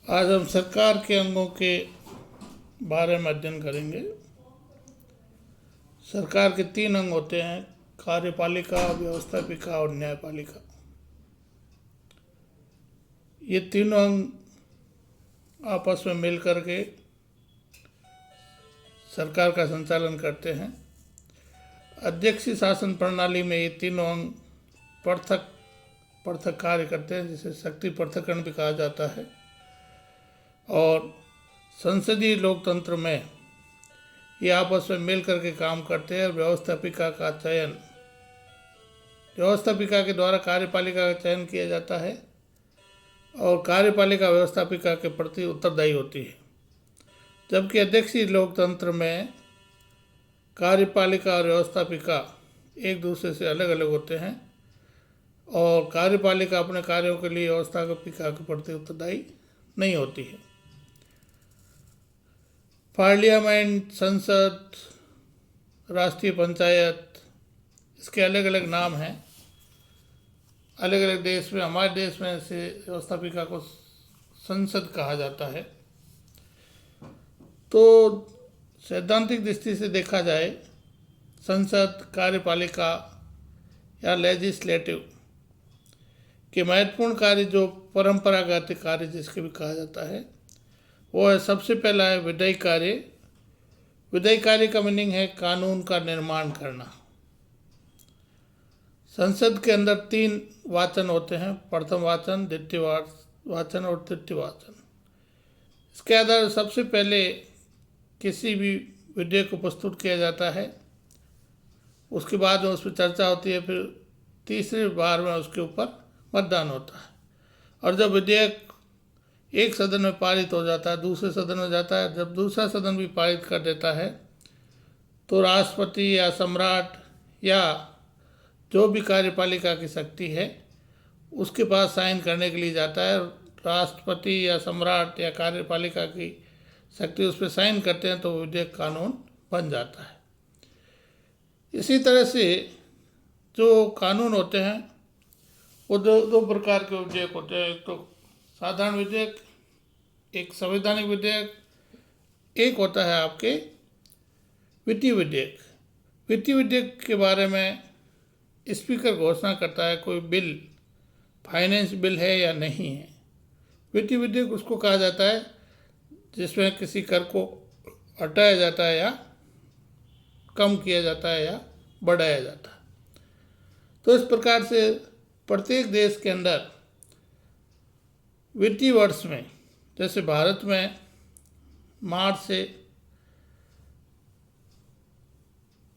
आज हम सरकार के अंगों के बारे में अध्ययन करेंगे। सरकार के 3 अंग होते हैं: कार्यपालिका, व्यवस्थापिका और न्यायपालिका। ये तीनों अंग आपस में मिलकर के सरकार का संचालन करते हैं। अध्यक्षीय शासन प्रणाली में ये तीनों अंग पृथक पृथक कार्य करते हैं, जिसे शक्ति पृथक्करण भी कहा जाता है। और संसदीय लोकतंत्र में ये आपस में मिल करके काम करते हैं। व्यवस्थापिका के द्वारा कार्यपालिका का चयन किया जाता है और कार्यपालिका व्यवस्थापिका के प्रति उत्तरदायी होती है। जबकि अध्यक्षीय लोकतंत्र में कार्यपालिका और व्यवस्थापिका एक दूसरे से अलग अलग होते हैं और कार्यपालिका अपने कार्यों के लिए व्यवस्थापिका के प्रति उत्तरदायी नहीं होती है। पार्लियामेंट, संसद, राष्ट्रीय पंचायत, इसके अलग अलग नाम हैं। अलग अलग देश में, हमारे देश में से व्यवस्थापिका को संसद कहा जाता है। तो सैद्धांतिक दृष्टि से देखा जाए, संसद, कार्यपालिका या लेजिस्लेटिव के महत्वपूर्ण कार्य, जो परंपरागत कार्य जिसके भी कहा जाता है, वो है सबसे पहला है विधायी कार्य। विधायी कार्य का मीनिंग है कानून का निर्माण करना। संसद के अंदर 3 वाचन होते हैं: प्रथम वाचन, द्वितीय वाचन और तृतीय वाचन। इसके आधार पर सबसे पहले किसी भी विधेयक को प्रस्तुत किया जाता है, उसके बाद में उस पर चर्चा होती है, फिर तीसरी बार में उसके ऊपर मतदान होता है। और जब विधेयक एक सदन में पारित हो जाता है, दूसरे सदन में जाता है। जब दूसरा सदन भी पारित कर देता है तो राष्ट्रपति या सम्राट या जो भी कार्यपालिका की शक्ति है उसके पास साइन करने के लिए जाता है। राष्ट्रपति या सम्राट या कार्यपालिका की शक्ति उस पर साइन करते हैं तो विधेयक कानून बन जाता है। इसी तरह से जो कानून होते हैं वो दो प्रकार के विधेयक होते हैं। एक तो साधारण विधेयक, एक संवैधानिक विधेयक, एक होता है आपके वित्तीय विधेयक। वित्तीय विधेयक के बारे में स्पीकर घोषणा करता है कोई बिल फाइनेंस बिल है या नहीं है। वित्तीय विधेयक उसको कहा जाता है जिसमें किसी कर को हटाया जाता है या कम किया जाता है या बढ़ाया जाता है। तो इस प्रकार से प्रत्येक देश के अंदर वित्तीय वर्ष में, जैसे भारत में मार्च से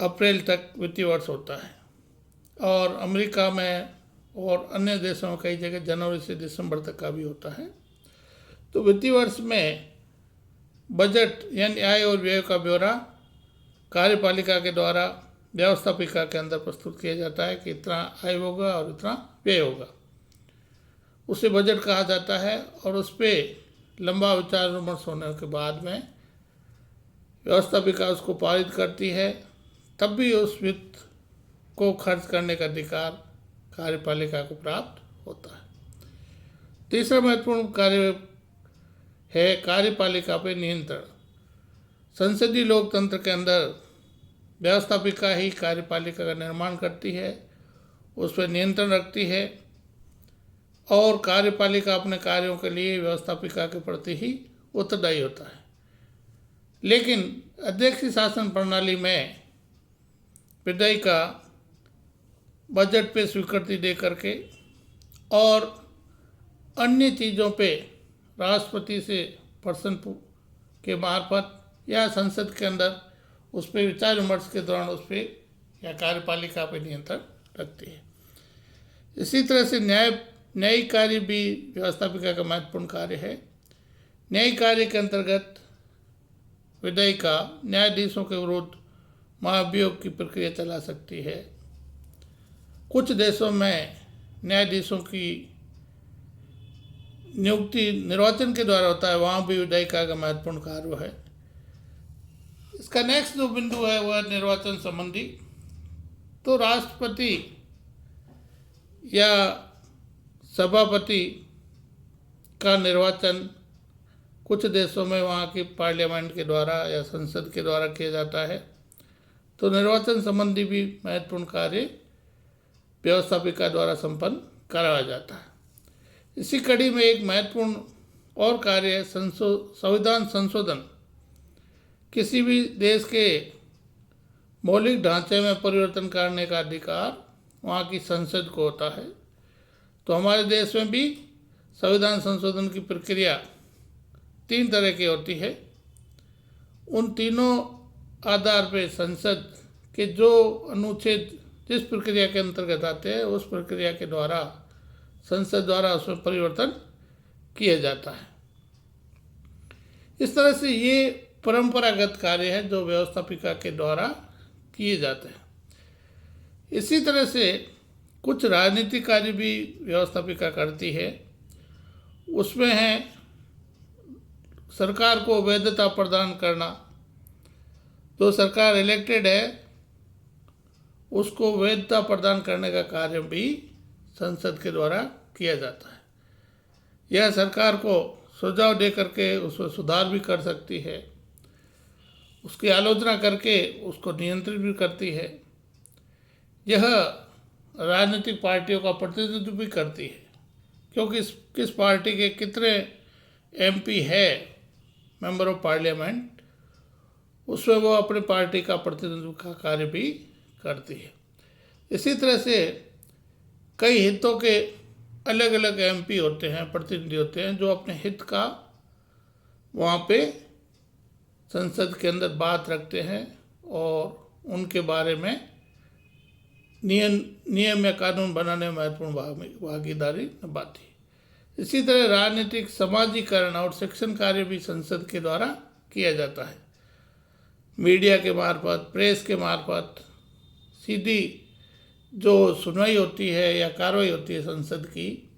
अप्रैल तक वित्तीय वर्ष होता है और अमेरिका में और अन्य देशों में कई जगह जनवरी से दिसंबर तक का भी होता है। तो वित्तीय वर्ष में बजट यानी आय और व्यय का ब्यौरा कार्यपालिका के द्वारा व्यवस्थापिका के अंदर प्रस्तुत किया जाता है कि इतना आय होगा और इतना व्यय होगा। उसे बजट कहा जाता है और उस पर लंबा विचार विमर्श होने के बाद में व्यवस्थापिका उसको पारित करती है। तब भी उस वित्त को खर्च करने का अधिकार कार्यपालिका को प्राप्त होता है। तीसरा महत्वपूर्ण कार्य है कार्यपालिका पे नियंत्रण। संसदीय लोकतंत्र के अंदर व्यवस्थापिका ही कार्यपालिका का निर्माण करती है, उस पर नियंत्रण रखती है और कार्यपालिका अपने कार्यों के लिए व्यवस्थापिका के प्रति ही उत्तरदायी होता है। लेकिन अध्यक्षीय शासन प्रणाली में विधायी का बजट पे स्वीकृति दे करके और अन्य चीज़ों पे राष्ट्रपति से प्रश्न के मार्फत या संसद के अंदर उस पर विचार विमर्श के दौरान उस पर या कार्यपालिका पे नियंत्रण रखती है। इसी तरह से न्यायिक कार्य भी व्यवस्थापिका का महत्वपूर्ण कार्य है। न्यायिक कार्य के अंतर्गत विधायिका न्यायाधीशों के विरुद्ध महाभियोग की प्रक्रिया चला सकती है। कुछ देशों में न्यायाधीशों की नियुक्ति निर्वाचन के द्वारा होता है, वहाँ भी विधायिका का महत्वपूर्ण कार्य है। इसका नेक्स्ट जो बिंदु है वह निर्वाचन संबंधी। तो राष्ट्रपति या सभापति का निर्वाचन कुछ देशों में वहाँ की पार्लियामेंट के द्वारा या संसद के द्वारा किया जाता है। तो निर्वाचन संबंधी भी महत्वपूर्ण कार्य व्यवस्थापिका द्वारा संपन्न कराया जाता है। इसी कड़ी में एक महत्वपूर्ण और कार्य है संविधान संशोधन। किसी भी देश के मौलिक ढांचे में परिवर्तन करने का अधिकार वहाँ की संसद को होता है। तो हमारे देश में भी संविधान संशोधन की प्रक्रिया 3 तरह की होती है। उन तीनों आधार पर संसद के जो अनुच्छेद जिस प्रक्रिया के अंतर्गत आते हैं उस प्रक्रिया के द्वारा संसद द्वारा उसमें परिवर्तन किया जाता है। इस तरह से ये परंपरागत कार्य है जो व्यवस्थापिका के द्वारा किए जाते हैं। इसी तरह से कुछ राजनीतिक कार्य भी व्यवस्थापिका करती है। उसमें है सरकार को वैधता प्रदान करना। जो सरकार इलेक्टेड है उसको वैधता प्रदान करने का कार्य भी संसद के द्वारा किया जाता है। यह सरकार को सुझाव दे करके उसमें सुधार भी कर सकती है, उसकी आलोचना करके उसको नियंत्रित भी करती है। यह राजनीतिक पार्टियों का प्रतिनिधित्व भी करती है, क्योंकि किस पार्टी के कितने एमपी है, मेंबर ऑफ पार्लियामेंट, उसमें वो अपनी पार्टी का प्रतिनिधित्व का कार्य भी करती है। इसी तरह से कई हितों के अलग अलग एमपी होते हैं, प्रतिनिधि होते हैं, जो अपने हित का वहाँ पे संसद के अंदर बात रखते हैं और उनके बारे में नियम या कानून बनाने में महत्वपूर्ण भागीदारी निभाती है। इसी तरह राजनीतिक समाजीकरण और शिक्षण कार्य भी संसद के द्वारा किया जाता है। मीडिया के मार्फत, प्रेस के मार्फत सीधी जो सुनवाई होती है या कार्रवाई होती है संसद की,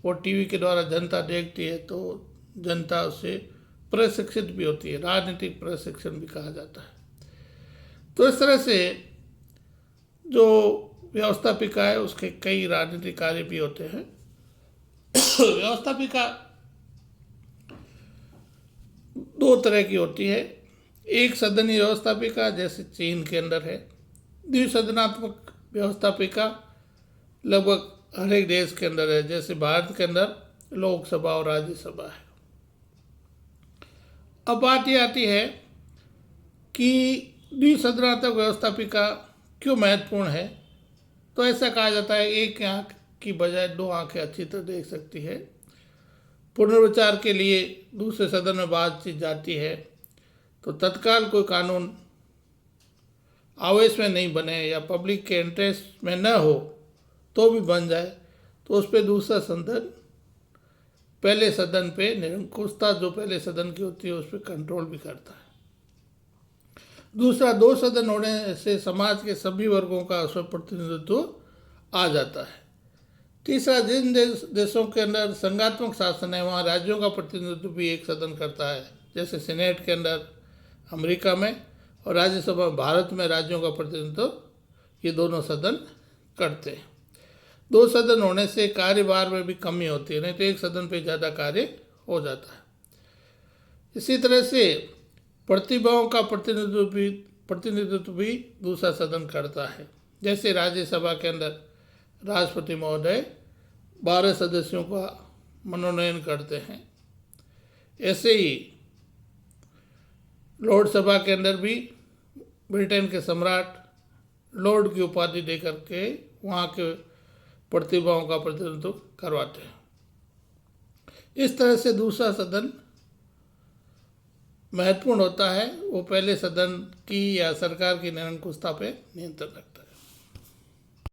वो टीवी के द्वारा जनता देखती है, तो जनता उससे प्रशिक्षित भी होती है। राजनीतिक प्रशिक्षण भी कहा जाता है। तो इस तरह से जो व्यवस्थापिका है उसके कई राजनीतिक कार्य भी होते हैं। व्यवस्थापिका 2 तरह की होती है। एक सदनीय व्यवस्थापिका जैसे चीन के अंदर है। द्विसदनात्मक व्यवस्थापिका लगभग हर एक देश के अंदर है, जैसे भारत के अंदर लोकसभा और राज्यसभा है। अब बात ये आती है कि द्विसदनात्मक व्यवस्थापिका क्यों महत्वपूर्ण है। तो ऐसा कहा जाता है एक आँख की बजाय 2 आँखें अच्छी तरह देख सकती है। पुनर्विचार के लिए दूसरे सदन में बातचीत जाती है, तो तत्काल कोई कानून आवेश में नहीं बने या पब्लिक के इंटरेस्ट में न हो तो भी बन जाए, तो उस पर दूसरा सदन पहले सदन पे निरंकुशता जो पहले सदन की होती है उस पर कंट्रोल भी करता है। दूसरा, 2 सदन होने से समाज के सभी वर्गों का उसमें प्रतिनिधित्व आ जाता है। तीसरा, जिन देशों के अंदर संघात्मक शासन है वहाँ राज्यों का प्रतिनिधित्व भी एक सदन करता है, जैसे सीनेट के अंदर अमेरिका में और राज्यसभा भारत में राज्यों का प्रतिनिधित्व ये दोनों सदन करते हैं। 2 सदन होने से कार्यभार में भी कमी होती है, नहीं तो एक सदन पे ज़्यादा कार्य हो जाता है। इसी तरह से प्रतिभाओं का प्रतिनिधित्व भी दूसरा सदन करता है। जैसे राज्यसभा के अंदर राष्ट्रपति महोदय 12 सदस्यों का मनोनयन करते हैं, ऐसे ही लॉर्ड सभा के अंदर भी ब्रिटेन के सम्राट लॉर्ड की उपाधि दे करके वहाँ के प्रतिभाओं का प्रतिनिधित्व करवाते हैं। इस तरह से दूसरा सदन महत्वपूर्ण होता है। वो पहले सदन की या सरकार की निरंकुशता पे नियंत्रण रखता है।